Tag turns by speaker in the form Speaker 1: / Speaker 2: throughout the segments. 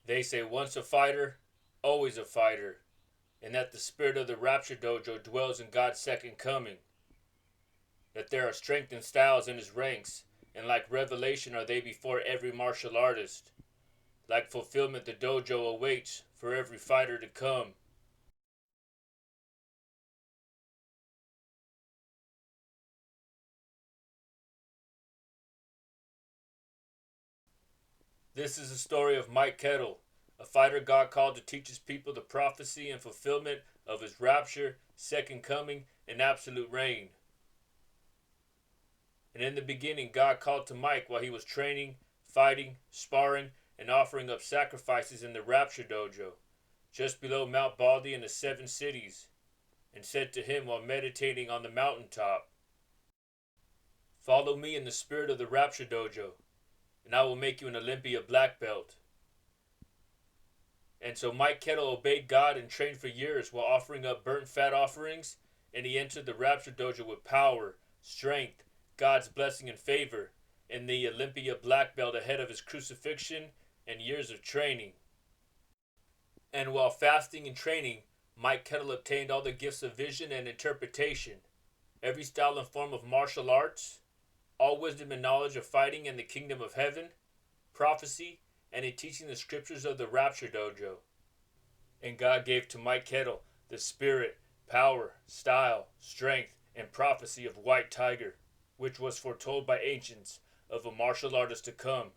Speaker 1: They say once a fighter, always a fighter, and that the spirit of the Rapture Dojo dwells in God's second coming. That there are strength and styles in his ranks, and like revelation are they before every martial artist. Like fulfillment the dojo awaits for every fighter to come. This is the story of Mike Kettle, a fighter God called to teach his people the prophecy and fulfillment of his rapture, second coming, and absolute reign. And in the beginning, God called to Mike while he was training, fighting, sparring, and offering up sacrifices in the Rapture Dojo, just below Mount Baldy in the Seven Cities, and said to him while meditating on the mountaintop, "Follow me in the spirit of the Rapture Dojo, and I will make you an Olympia black belt." And so Mike Kettle obeyed God and trained for years while offering up burnt fat offerings, and he entered the Rapture Dojo with power, strength, God's blessing and favor, and the Olympia black belt ahead of his crucifixion and years of training. And while fasting and training, Mike Kettle obtained all the gifts of vision and interpretation, every style and form of martial arts, all wisdom and knowledge of fighting in the kingdom of heaven, prophecy, and in teaching the scriptures of the Rapture Dojo. And God gave to Mike Kettle the spirit, power, style, strength, and prophecy of White Tiger, which was foretold by ancients of a martial artist to come,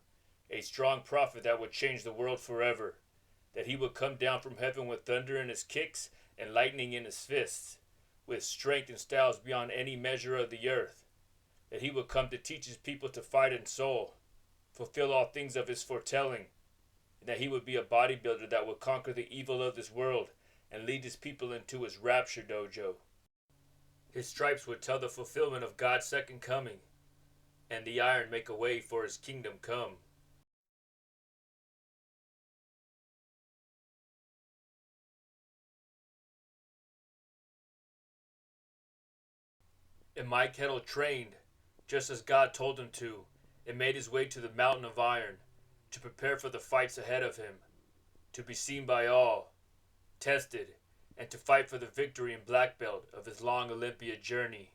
Speaker 1: a strong prophet that would change the world forever, that he would come down from heaven with thunder in his kicks and lightning in his fists, with strength and styles beyond any measure of the earth, that he would come to teach his people to fight in soul, fulfill all things of his foretelling, and that he would be a bodybuilder that would conquer the evil of this world and lead his people into his Rapture Dojo. His stripes would tell the fulfillment of God's second coming, and the iron make a way for his kingdom come. And Mike Kettle trained, just as God told him to, and made his way to the mountain of iron, to prepare for the fights ahead of him, to be seen by all, tested, and to fight for the victory and black belt of his long Olympia journey.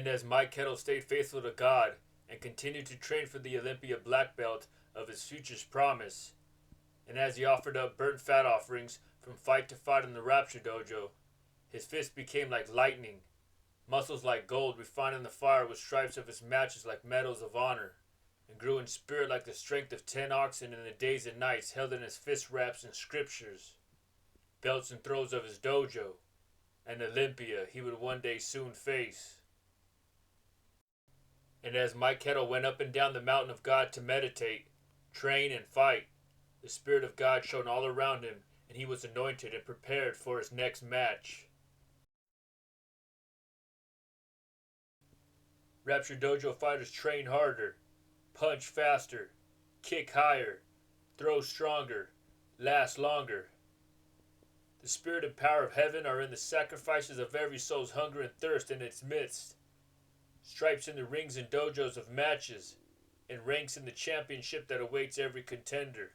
Speaker 1: And as Mike Kettle stayed faithful to God and continued to train for the Olympia black belt of his future's promise, and as he offered up burnt fat offerings from fight to fight in the Rapture Dojo, his fists became like lightning, muscles like gold refined in the fire with stripes of his matches like medals of honor, and grew in spirit like the strength of 10 oxen in the days and nights held in his fist wraps and scriptures, belts and throws of his dojo, and Olympia he would one day soon face. And as Mike Kettle went up and down the mountain of God to meditate, train, and fight, the Spirit of God shone all around him, and he was anointed and prepared for his next match. Rapture Dojo fighters train harder, punch faster, kick higher, throw stronger, last longer. The spirit and power of heaven are in the sacrifices of every soul's hunger and thirst in its midst. Stripes in the rings and dojos of matches, and ranks in the championship that awaits every contender.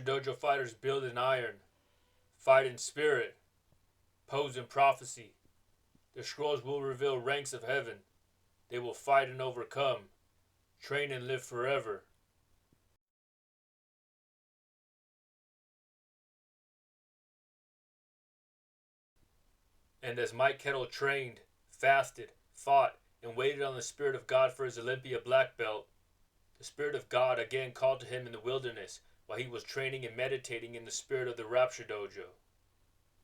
Speaker 1: Dojo fighters build in iron, fight in spirit, pose in prophecy. The scrolls will reveal ranks of heaven. They will fight and overcome, train and live forever. And as Mike Kettle trained, fasted, fought, and waited on the Spirit of God for his Olympia black belt, the Spirit of God again called to him in the wilderness while he was training and meditating in the spirit of the Rapture Dojo.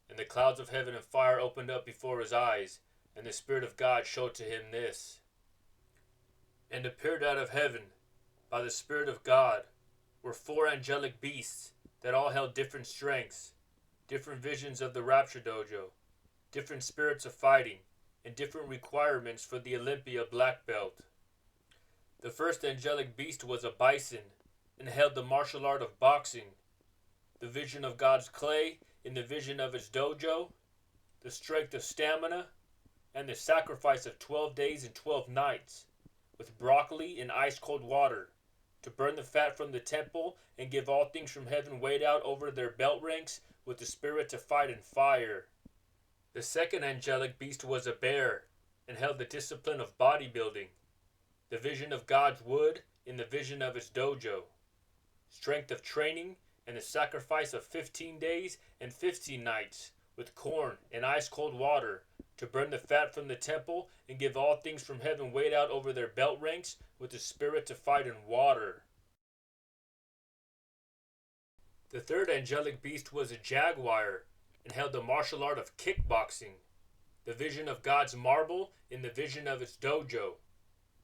Speaker 1: And the clouds of heaven and fire opened up before his eyes, and the Spirit of God showed to him this. And appeared out of heaven, by the Spirit of God, were 4 angelic beasts that all held different strengths, different visions of the Rapture Dojo, different spirits of fighting, and different requirements for the Olympia black belt. The first angelic beast was a bison, and held the martial art of boxing, the vision of God's clay in the vision of its dojo, the strength of stamina, and the sacrifice of 12 days and 12 nights, with broccoli and ice-cold water, to burn the fat from the temple and give all things from heaven weighed out over their belt ranks, with the spirit to fight in fire. The second angelic beast was a bear, and held the discipline of bodybuilding, the vision of God's wood in the vision of its dojo, strength of training, and the sacrifice of 15 days and 15 nights, with corn and ice-cold water, to burn the fat from the temple and give all things from heaven weighed out over their belt ranks, with the spirit to fight in water. The third angelic beast was a jaguar, and held the martial art of kickboxing, the vision of God's marble in the vision of its dojo,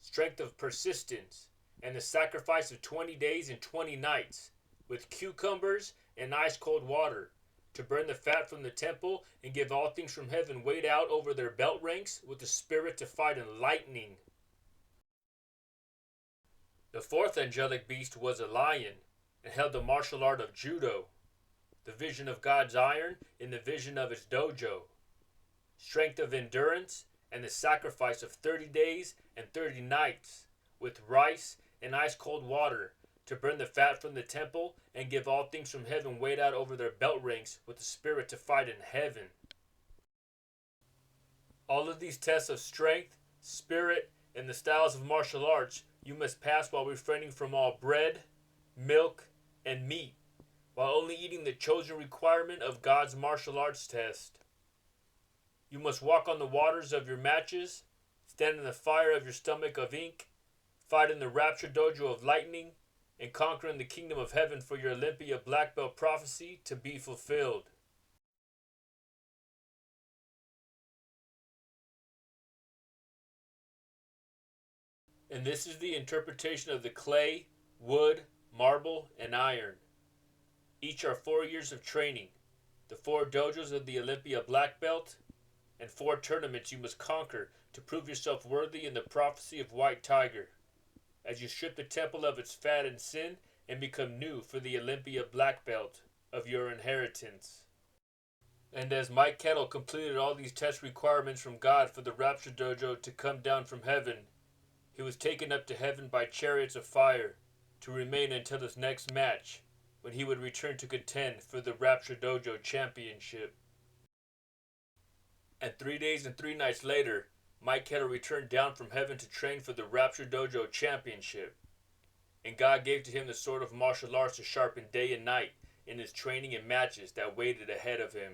Speaker 1: strength of persistence, and the sacrifice of 20 days and 20 nights, with cucumbers and ice-cold water, to burn the fat from the temple and give all things from heaven weighed out over their belt ranks, with the spirit to fight in lightning. The fourth angelic beast was a lion, and held the martial art of Judo, the vision of God's iron in the vision of its dojo, strength of endurance, and the sacrifice of 30 days and 30 nights, with rice and ice-cold water, to burn the fat from the temple and give all things from heaven weighed out over their belt ranks, with the spirit to fight in heaven. All of these tests of strength, spirit, and the styles of martial arts you must pass while refraining from all bread, milk, and meat, while only eating the chosen requirement of God's martial arts test. You must walk on the waters of your matches, stand in the fire of your stomach of ink, fight in the Rapture Dojo of lightning, and conquer in the kingdom of heaven for your Olympia black belt prophecy to be fulfilled. And this is the interpretation of the clay, wood, marble, and iron. Each are 4 years of training, the 4 dojos of the Olympia black belt, and 4 tournaments you must conquer to prove yourself worthy in the prophecy of White Tiger, as you strip the temple of its fat and sin and become new for the Olympia black belt of your inheritance. And as Mike Kettle completed all these test requirements from God for the Rapture Dojo to come down from heaven, he was taken up to heaven by chariots of fire to remain until his next match, when he would return to contend for the Rapture Dojo championship. And 3 days and 3 nights later, Mike Kettle returned down from heaven to train for the Rapture Dojo championship. And God gave to him the sword of martial arts to sharpen day and night in his training and matches that waited ahead of him.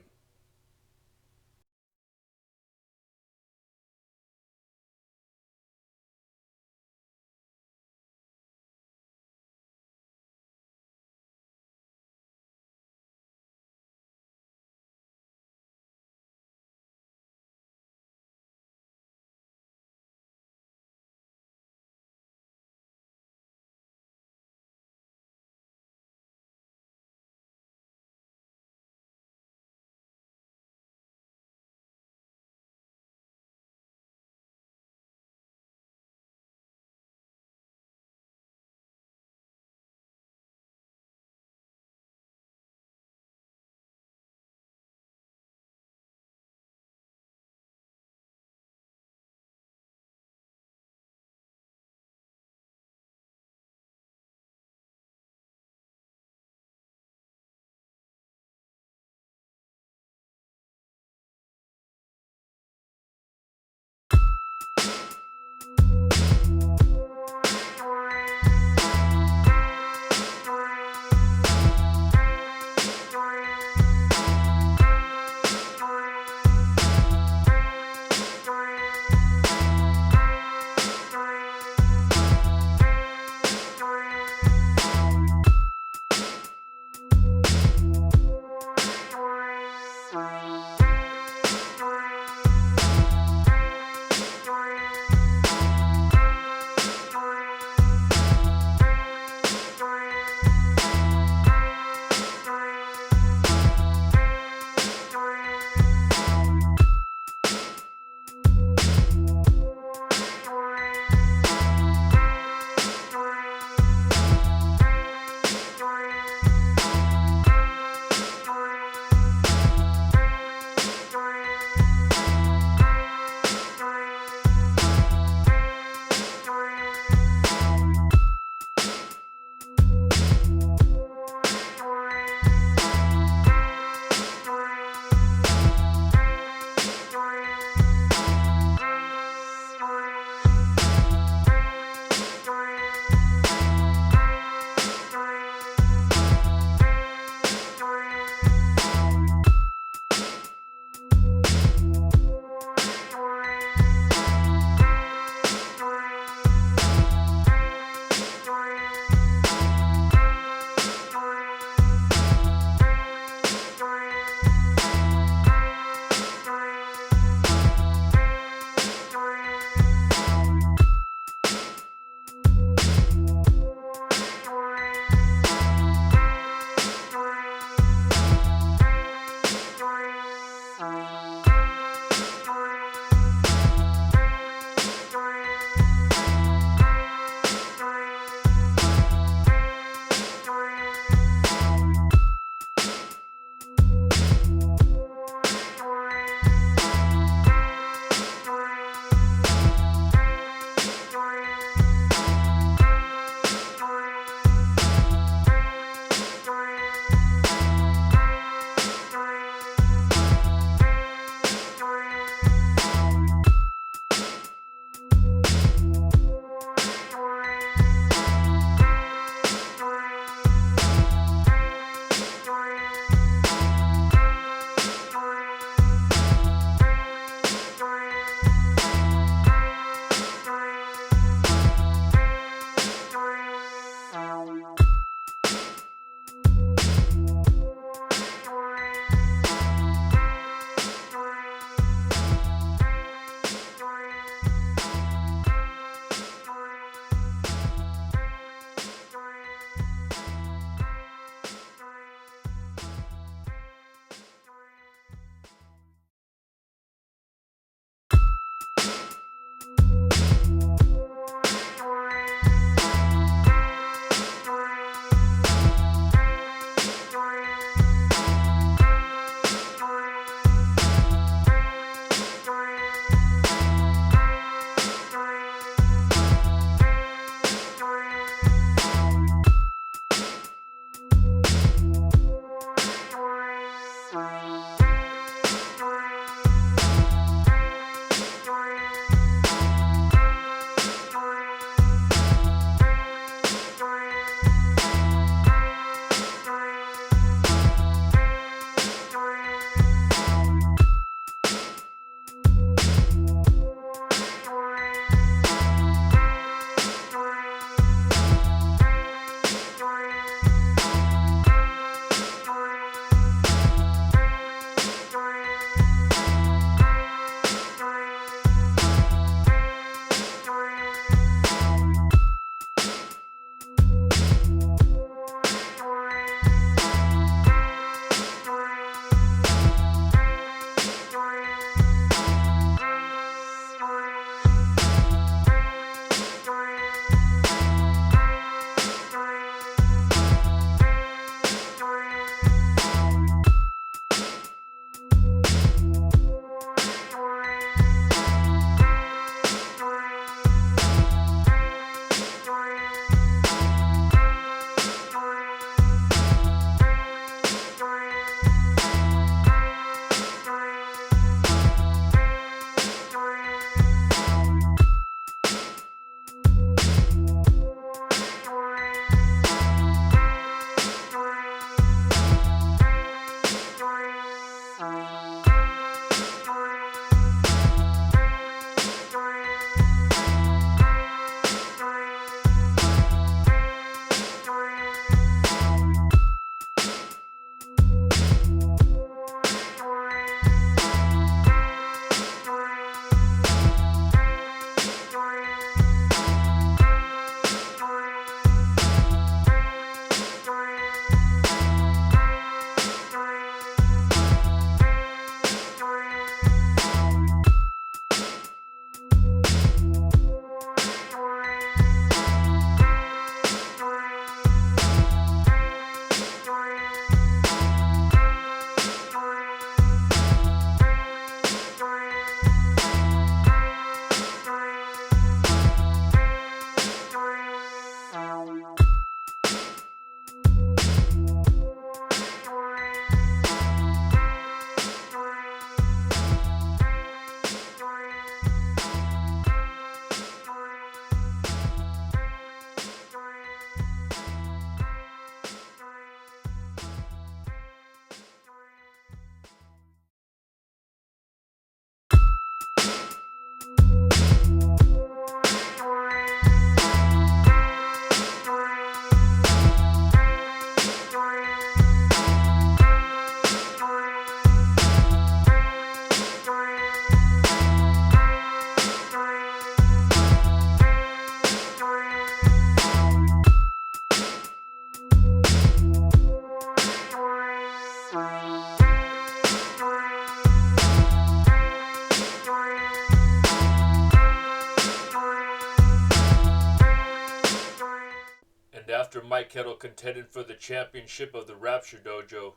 Speaker 1: after Mike Kettle contended for the championship of the Rapture Dojo,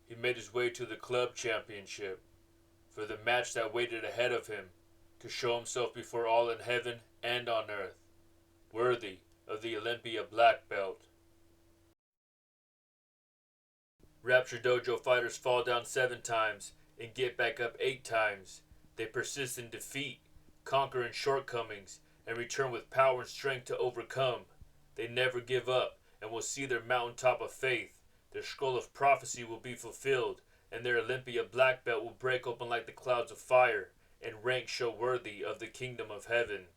Speaker 1: he made his way to the club championship for the match that waited ahead of him to show himself before all in heaven and on earth, worthy of the Olympia black belt. Rapture Dojo fighters fall down 7 times and get back up 8 times. They persist in defeat, conquer in shortcomings, and return with power and strength to overcome. They never give up and will see their mountaintop of faith. Their scroll of prophecy will be fulfilled, and their Olympia black belt will break open like the clouds of fire, and rank show worthy of the kingdom of heaven.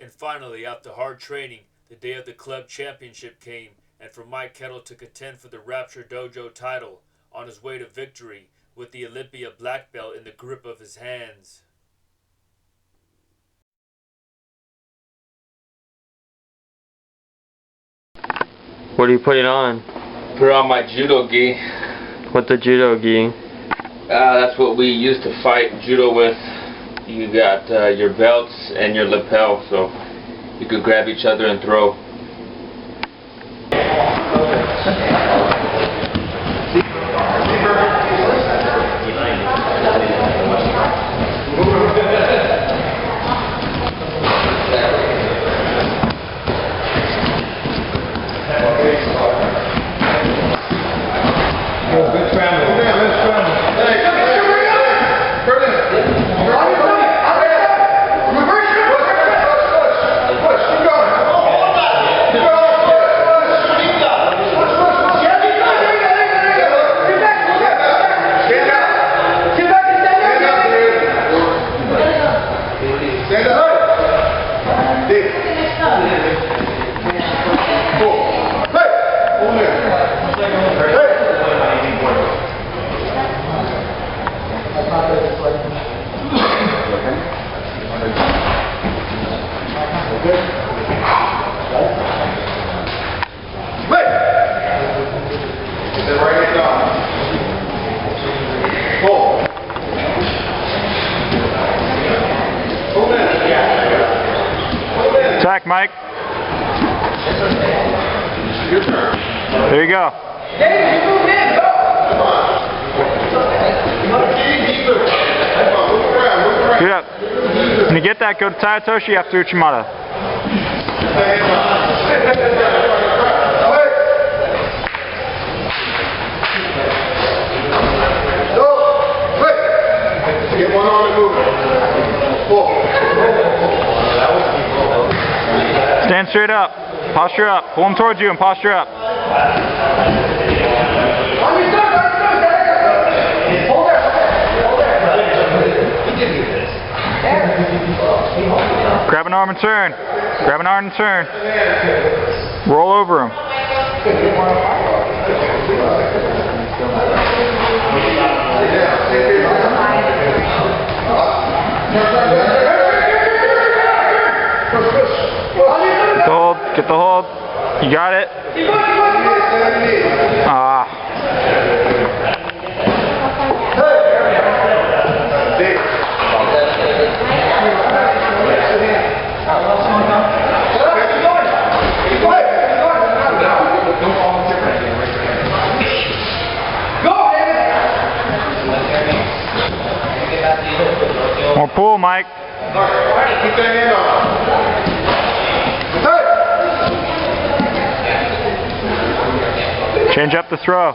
Speaker 1: And finally, after hard training, the day of the club championship came, and for Mike Kettle to contend for the Rapture Dojo title, on his way to victory, with the Olympia black belt in the grip of his hands.
Speaker 2: What are you putting on?
Speaker 3: Put on my judo gi.
Speaker 2: What's the judo gi?
Speaker 3: That's what we used to fight judo with. You got your belts and your lapel, so you could grab each other and throw.
Speaker 4: Wait! Then right hand down. Pull. Pull in. Pull in.
Speaker 5: Attack, Mike.
Speaker 4: Your turn.
Speaker 5: There you go.
Speaker 4: David, you move in. Go. Come on. Keep moving. Come on. Move around. Move around.
Speaker 5: Get up. When you get that, go to Tayatoshi after Uchimata.
Speaker 4: Get one on and move it. Pull.
Speaker 5: Stand straight up. Posture up. Pull him towards you and posture up. Grab an arm and turn. Grab an arm and turn. Roll over him. Get the hold. Get the hold. You got it? Ah. More pull, Mike.
Speaker 4: Keep that hand on.
Speaker 5: Change up the throw.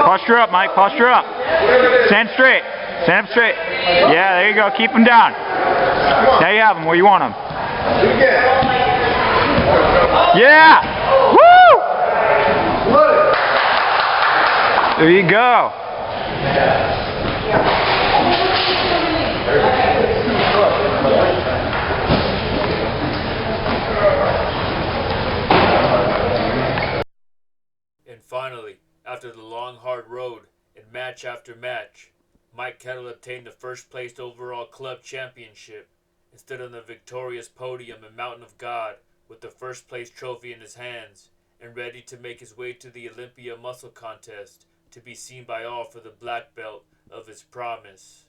Speaker 5: Posture up, Mike. Posture up. Stand straight. Stand up straight. Yeah, there you go. Keep him down. Now you have him where you want him. Yeah! Woo! There you go.
Speaker 1: And finally, after the long hard road and match after match, Mike Kettle obtained the first place overall club championship and stood on the victorious podium in Mountain of God with the first place trophy in his hands and ready to make his way to the Olympia muscle contest to be seen by all for the black belt of his promise.